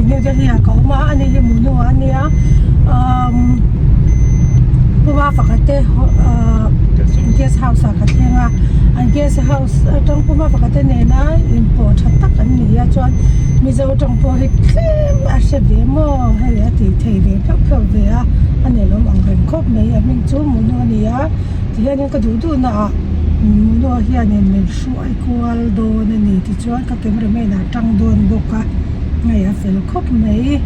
New Delhi ko ma ani hi munu ania wa fakate guest house ka thenga an guest house tong puma fakate ne na import tak an ni ya chuan mi zo tong po hi a se ve mo he ya ti thei ve phap ve a ani lom ang ren khop mai a min chu munu ania ti hian ka du na munu hian en men shu ai kwal do na ni ti chuan ka camera me na tang don boka ngai a fel khop mai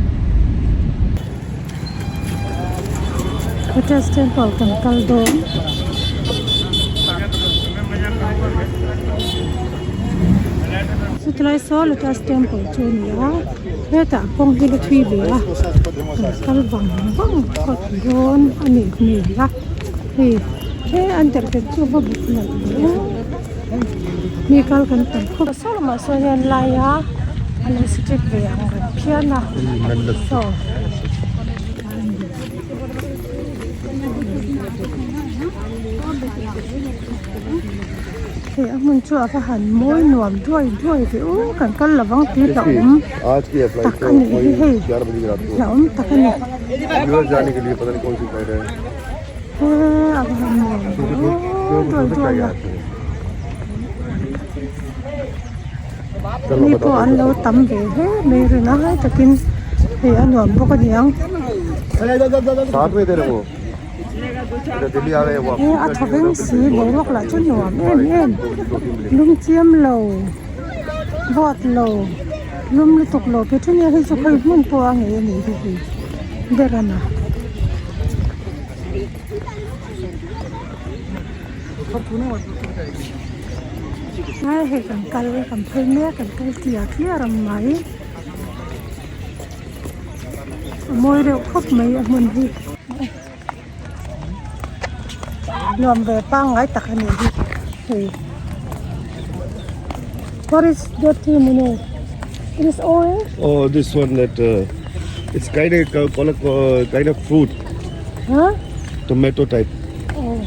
Lotus Temple tangkal doon. Setelah itu Lotus Temple cunia, kita pong hidup hidup tangkal bang kot doon ani ni lah. Antar kita buat lagi. Mikal kan tangkal. Asal masanya laya, ane street bayang piana. So. Thì ông mình chưa có hẳn môi nuông đuôi thì cần cân là vắng tí lỏng tắc cái này thì lỏng tắc cái này जाने के लिए पता नहीं कौन सी flight है अब हम đuôi đi po ăn lâu tắm về thế mấy rồi nó hay takin thì ăn nuông bao cái gì không साथ में तेरे को दिल्ली आ रहे हैं वो thằng anh xí bố hoặc là chút nhỏ em lung chiêm lầu vọt lầu lum liên tục lầu cái chuyện này hay chụp hình muốn po anh ấy này thì để ra nào ngay hệ cầm cày cầm phơi mía cầm cày tỉa kia làm máy môi đều khóc mấy mình đi Luam về pang ay takkan ini. Hey. What is that thing you know? It is orange. Oh, this one that it's kind of fruit. Huh? Tomato type. Oh.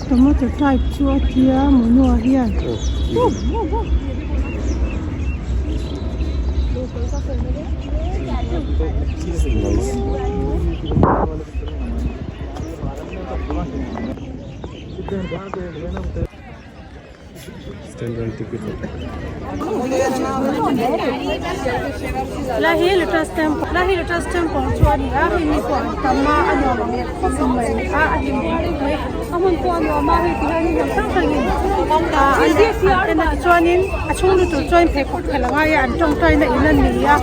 Tomato type chua kia munu hian. Standard ticket. Lahi Lotus Temple chuan ni a ni ko tama ano mang khosmai a adim mai amun ko ano ma hi ti ni sang sang ni a dia sia na chuanin a chung tu join phe ko khelanga ya an tong toi na inan ni ya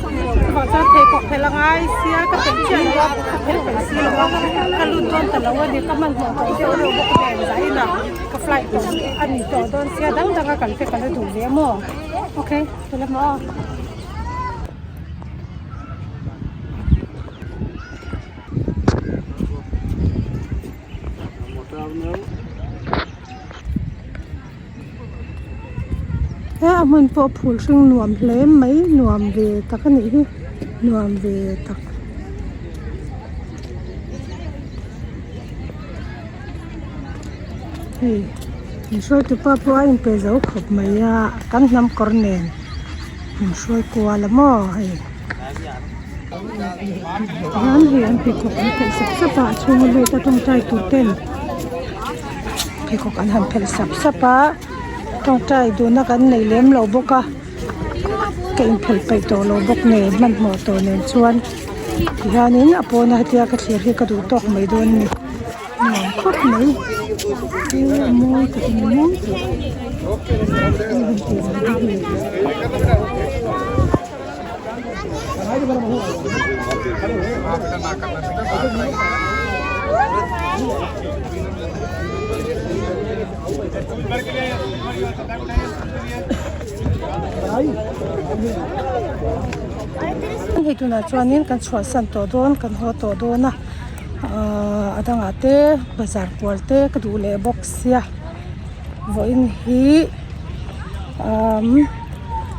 ko cha phe ko khelanga sia ka pe chian wa ka phe pe si lo ka lu don ta lawa ni ka man ko de ro bo ko de zai na ka flight ani to don sia dang dang ka kal pe ka du le mo okay tela mo mình po phul sing nuam hle mai nuam ve tak ani hi nuam ve tak hey mình soi tu pa po ai pe zo khop mai ya kan nam kornen mình soi kwa la mo hey han hi an pi ko an pe sap sapa chung le ta tong tai tu ten pi ko kan han pel sap sapa tong tai du na kan nei lem lo boka ke in phel pai to lo bok ne man mo to nen chuan hianin apona hatia ka thlir hi ka du tok mai don ni khop mai mo ka mo Hei tu na chuanin kan chhuat san to don kan ho to don a adanga te bazar kwal te ka du le box ya voin hi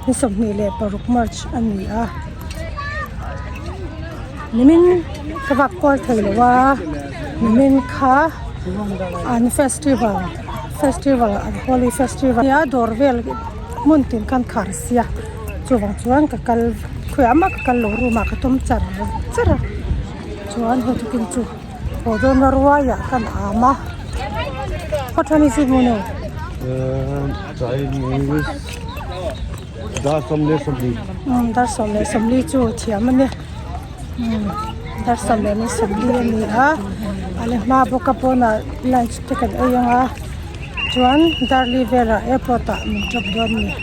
ni som ni le paruk march ani a nimin kawak kol thailawa nimin kha an festival an holy festival ya dorvel muntin kan kharsia chuwang ka kal khuyama ka kal loru ma ka tom chara chuan hotukin chu hodon ruwa ya kan ama pathani si mono Chinese dar somle somli chu thiamane dar somle ni somli ni a ale ma boka pona lunch ticket ayanga chuan darli vela airport a min drop don ni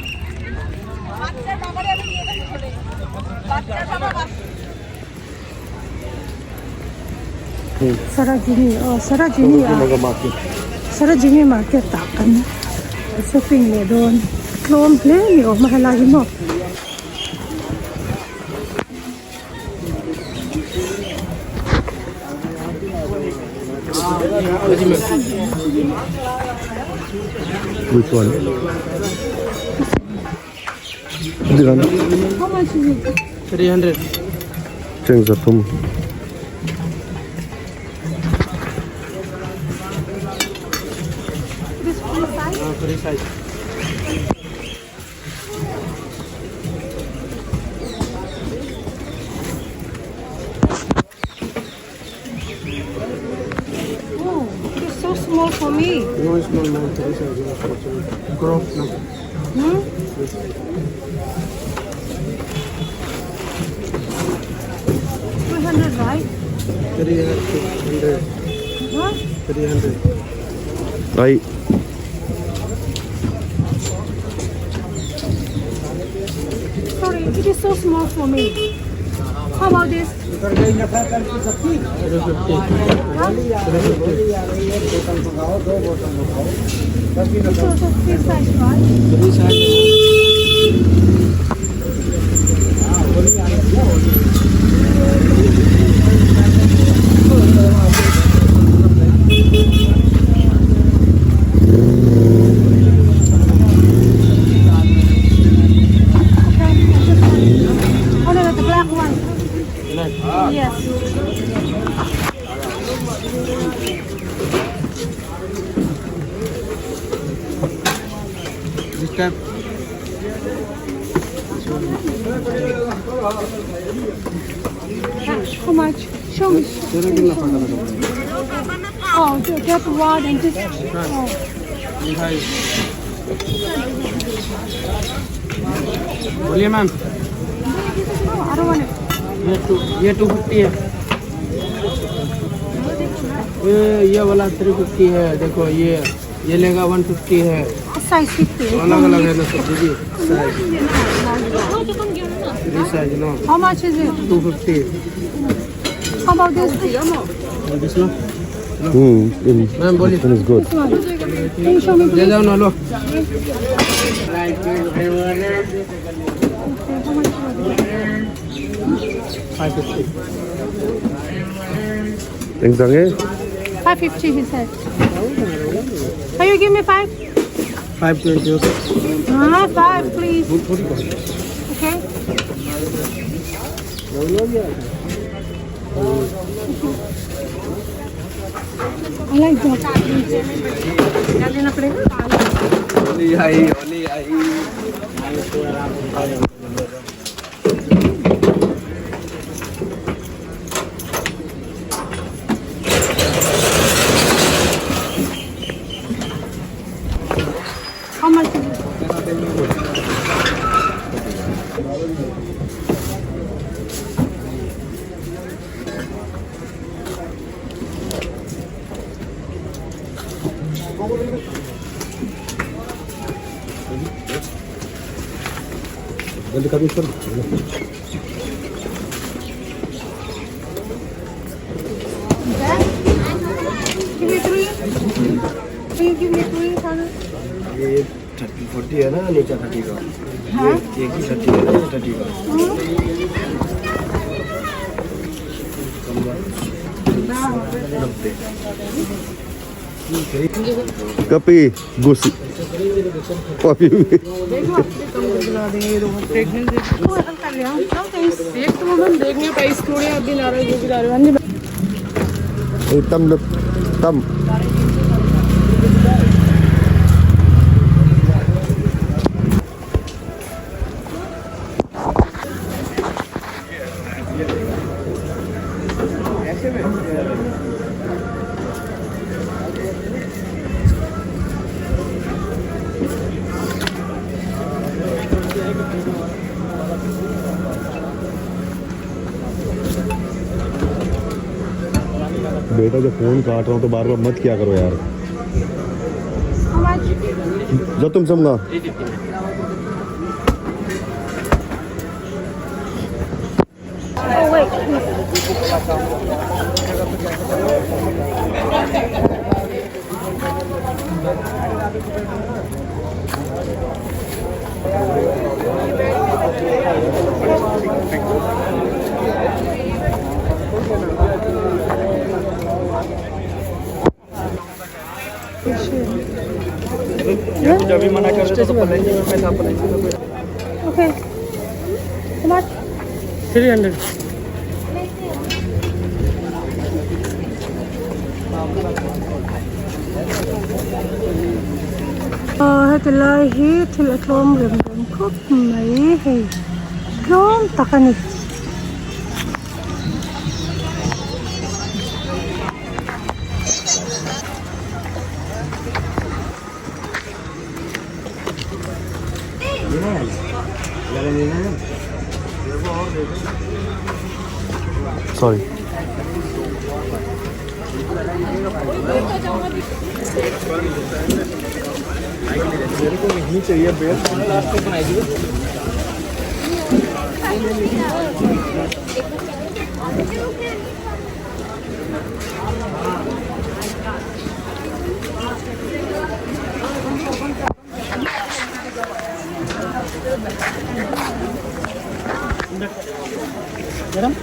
Sarajini market tak kan shopping le don klom ple ni o mahalagi mo which one how much is it 300 Cheng Zatum this full size free size oh it's so small for me no it's not no free size crop no 300 right 300 huh 300 I sorry it is so small for me how about this 350 it's also free size right free size yes this type how much show me oh that one and this oh बोलिए ma'am oh I don't want it ये 250 है ये वाला 350 है देखो ये लेगा 150 है size 50 अलग अलग है ना सब दीदी size free size no how much is it 250 how about this this लो मैम बोलिए this one is good this one can you show me ले please जाओ ना लो how much was it 550 Thanks again 550 he said can you give me 5 520 okay 5 please okay I like that क्या लेना पड़ेगा ओली आई how much is it जल्दी कभी कर give me 3 can you give me 3 Hana? ये 30-40 है ना नीचे 30 का हाँ? ये की 30 है ना 30 का Kapi gusi अभी भी देखो आपसे कम दिला देंगे ये दोनों pregnant Oh, ang kaliang. No, thanks. एक तो हम देखने प्राइस थोड़े अभी नाराज हो जा रहे हैं एकदम तम बेटा जब फोन काट रहा हूँ तो बार बार मत किया करो यार How much? जो तुम समझा Oh, wait. जब भी मना कर रहे तो पैसा Okay. How much? 300 هذا لا هي تلقلهم رمضان كوب ما هي لهم تقني सॉरी मेरे को नहीं चाहिए बेल गरम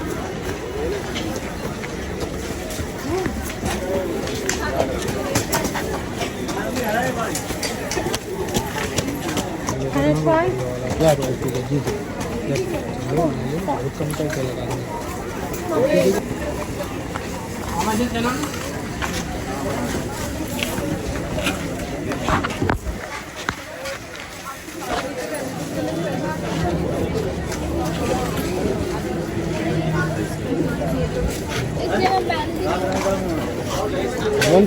Can I try?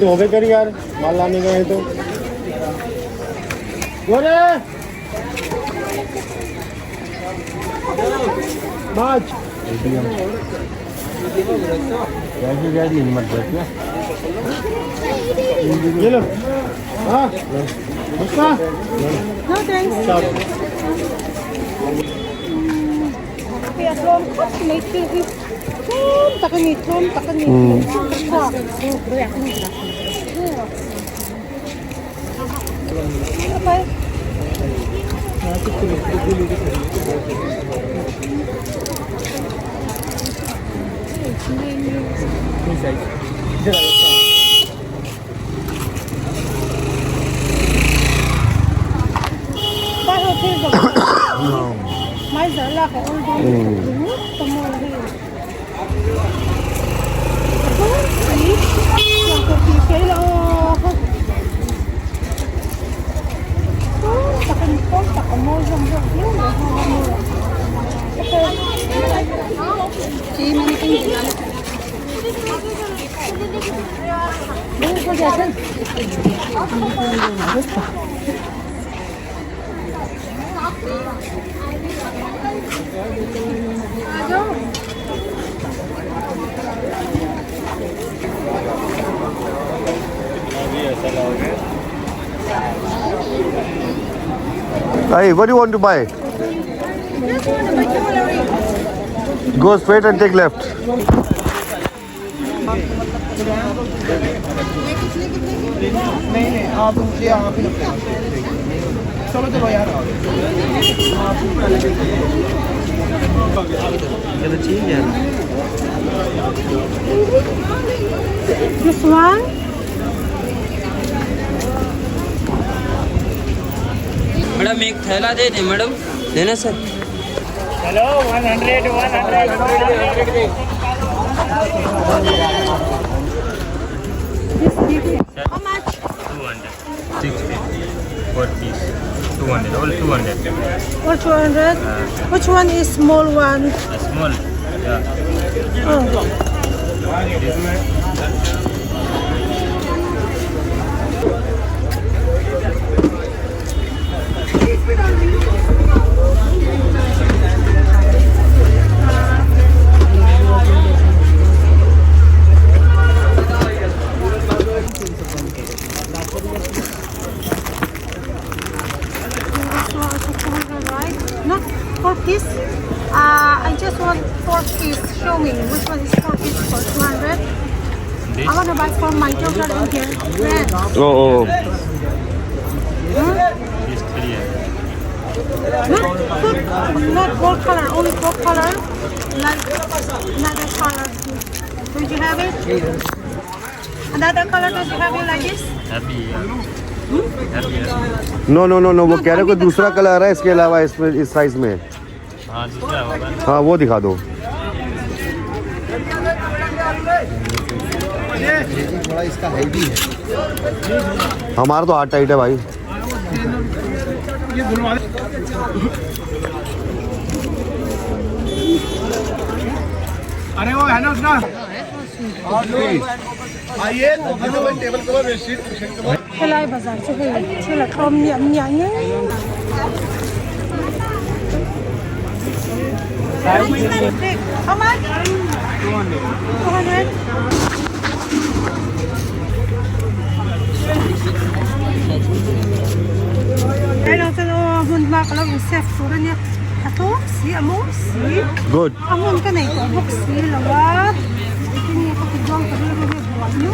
तो हो गए कर यार माल लाने गए तो गोरे बाज गाड़ी मत बैठना ये लो हाँ उसका No, thanks. Kaya from cost make it. Takani, takani. Okay. Mai giờ là phải ôn đúng tao mua đi. Làm cái gì cái lo. Ta cần con ta có mua trong trong thiếu rồi không mua. Chị mình kinh gì lắm. Đúng có giờ chân. Hey, what do you want to buy? Go straight and take left. नहीं आप मुझे आप ही चलो चलो यार ये तो चीज है This one मैडम एक थैला दे दे मैडम, देना sir. Hello 100 How much? 200 60 4 piece 200 all 200 Or 200? Which one is small one? a small yeah Oh. No, 4 piece. I just want 4 piece. Show me which one is 4 piece for 200. I want to buy for my daughter in here. Red. Oh. this 300 Not gold color, only gold color. Like another color. Do you have it? Another color, do you have it like this? happy happy No. वो कह रहे हो कि दूसरा colour है इसके अलावा इसमें इस साइज में। हाँ दूसरा होगा हाँ वो दिखा दो। थोड़ा इसका हेवी है। हमारा तो हाथ टाइट है भाई। अरे वो है ना उसका आइए table cover bedsheet Helai bazar chu hei thila thom niam nya nge How much? 200. Hello, hun ma kalau chef turanya. Ato si amo si. Good. Amun ka na ito box si lawat. Ini ko tigong ka rin buwan nyo.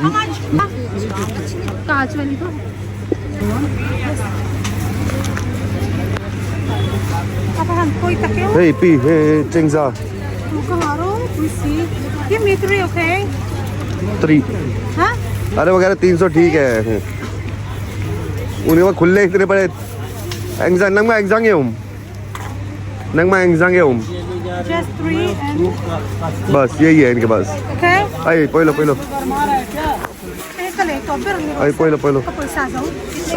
How much? Kaach wali to. Apahan koi takyo. Hey Chingza Mukaharo, we see. Give me 3, okay? 3। Huh? अरे वगैरह 300 ठीक है। उन्हें वो खुले इतने बड़े एंगजांग नंग में एंगजांग Just 3 and बस यही है इनके पास। okay? आई पहिलो Kale to berli. आई पहिलो Paisa zo.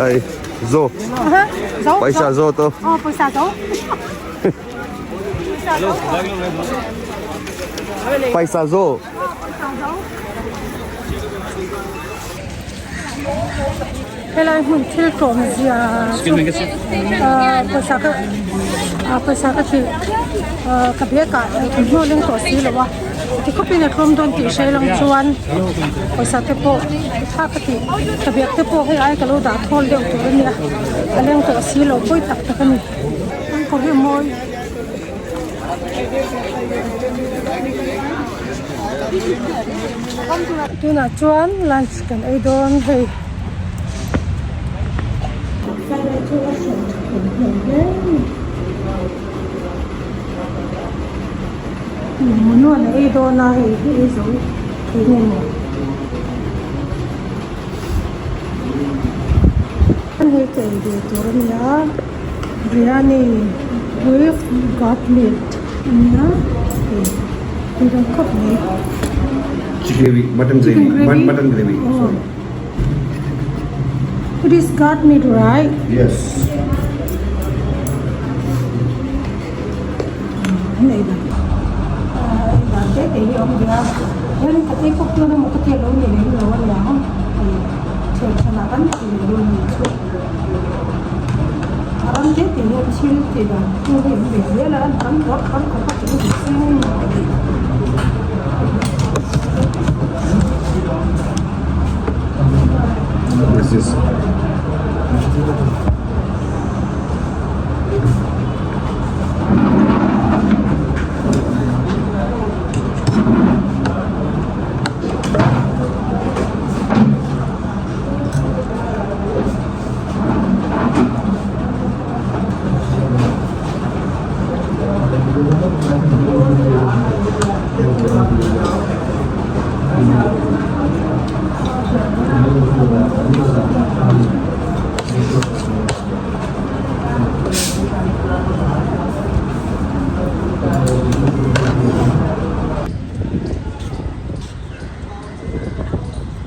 आई जो Zo. पैसा जो तो Oh, paisa zo. पैसा जो Helai hun thil thom zia paisa ka thi ka be ka no leng to si lawa ti ko pin thom don ti sei long chuan paisa te po tha ka ti ka be te po he ai ka lo da thol deu tu nia aleng to si lo poi tak tak ni ko he moi tuna chuan lunch kan ai don hei Mano na ai don na hei hei zo thine mo an hei kai de toran ya biryani with got meat na Chicken gravy, mutton gravy, mutton gravy. Oh. It is got meat, right? Yes. Này là cái gì ông ra, nên cái cốc nó một cái tiền lớn gì đấy rồi anh làm không? Thì thường là bánh thì luôn nhiều chút. Bánh thế thì luôn chiên thì là không bị dễ là bánh có cái chữ gì xíu. This is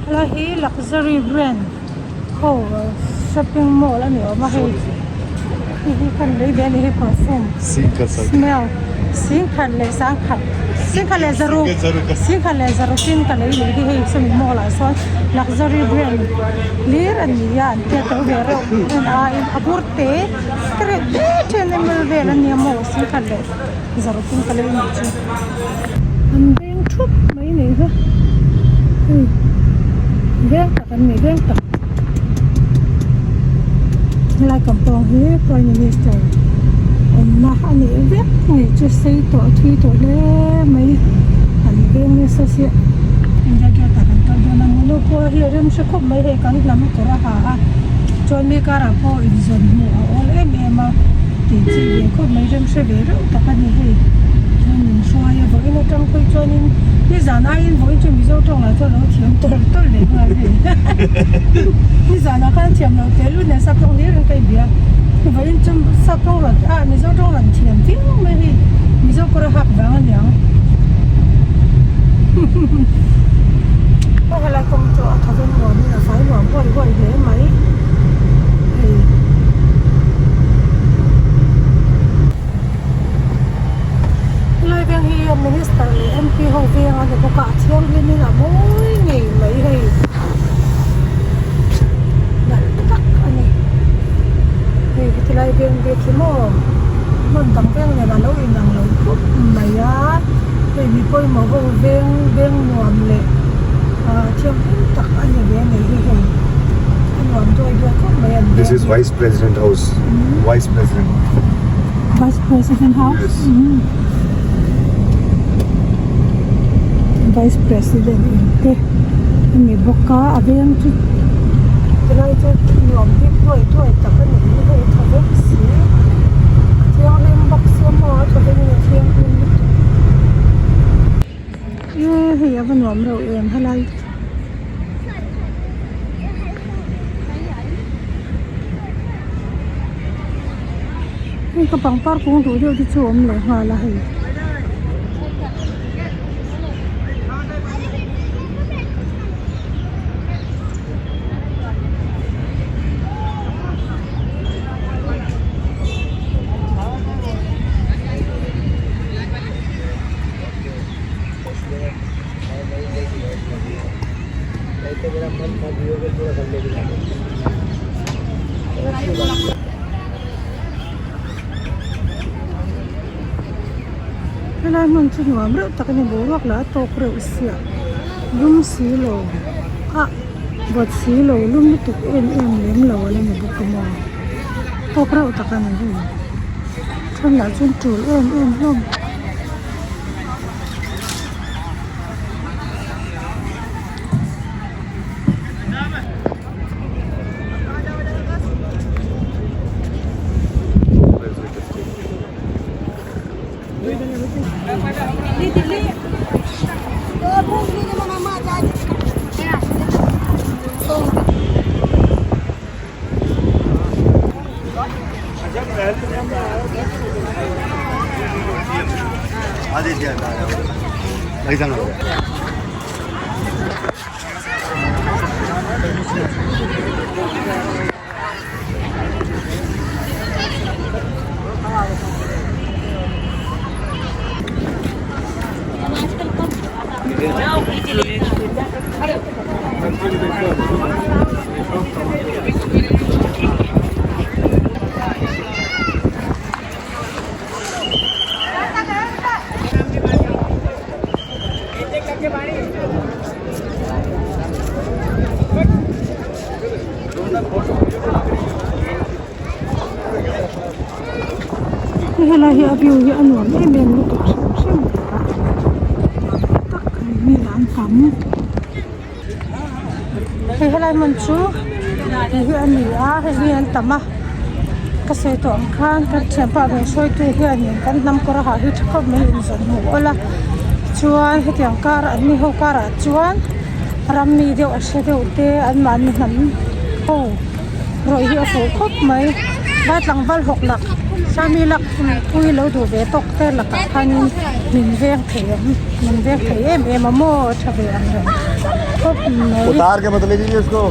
Lahi luxury brand oh shopping mall ani ma hei kan dei ben hi perfume smell sin khan le sang khan sin khan le zaru sin khan le hi hei semi mall a so luxury brand lir ani ya an te to vero an a in aburte kre ten mil vel ani mo sin khan le zaru tin khan le ni chu an beng thup mai nei ha veng tak kan ni veng tak lai kampong hi prime minister na ani vek ni chu sei to thi to le mai an veng ni sa sia inja kya ta kan ta na mo ko hi rem se khop mai he kan lam ko ra ha chon mi kara po in zon mu all em ma ti chi ye khop mai rem se ve ro ta kan ni he chon min shwa ya bo ina tam khoi chon in ni za na in bo chu mi zo tong la to lo thiam to le ma he ni za na kan thiam lo te lu ne sa tong ni ren kai bia bo in chum sa tong lo a mi zo tong lan thiam ti me hi mi zo ko ra hak ba nga yang Bây giờ lại công chỗ thằng dân ngồi như là phải ngồi gọi thế máy thì lời viên hi minister MP Hồ Viên thì có cả chiếc như là mỗi ngày mấy thì đặt tắc anh này thì lời viên về cái mô mình tặng viên này là lâu in rằng lâu phút mấy á thì bị coi mà Hồ Viên ngòm lệ This is Vice President House. Vice President. Vice President House? Yes. Vice President. Ini buka ada yang tu. Kalau itu nyom di tu tak kan ni itu terus sih. Yang lembak semua tu kan ni yang ini. Ya kan nyom rau yang halal. Cái bằng par cũng đủ điều đi chùm lại hòa là hay. Kalau muncul ngambil tak kena bawa lah tok reusia, lum silo, buat silo lum itu lem lah wala ni bukan mau, tok reu tak kena tu, kan nak juntul lum. Helahi abiu hi anuam em lu tok sem ka tak mi lam kam helai man chu hi ani a hi an tama ka se to am khan ka chempa be soi tu hi ani kan nam ko ra ha hi thakop me in zon ho ola chuan hetiang kar an ni ho kara chuan ram mi deuh a hre deuh te an man ni hnam ho roi hi a fu khop mai bat lang bal hok lak sami lak pui lo du ve tok te lak khanin min veng thei em mo thabe an re khop mai उतार के मतलब लीजिए इसको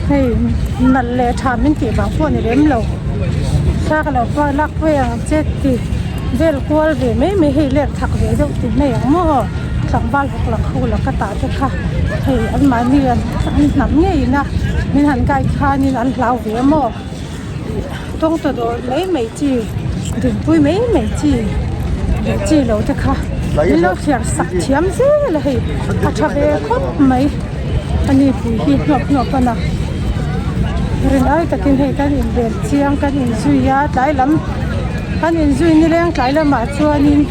hei nal le tha min ti bang pho ni rem lo sa ka lo pa lak ve ang chet ti vel kwal ve me hei lek thak ve deuh ti mai ang mo thang bal hok lak hu lak ka ta te kha hei an ma ni an nam ngei na min han kai kha ni an hlau ve mo tong to do lấy mấy chi đừng vui mấy chi lâu thế kha đi lâu thiệt sạch chiếm dễ là hì à cha bé khóc mấy anh đi vui hi nhọc na rồi ai ta tin hay cái nhìn đèn chiang cái nhìn duy á trái lắm cái nhìn duy như lên trái là mà chua nhìn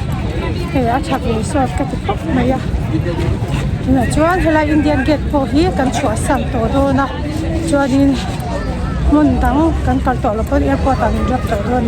hì à cha bé sọt cái khóc mấy à là chua hay là Indian gate po hi kan chua sam to do na chua nhìn muốn tăng kan kalto lo pon airport ang drop to ron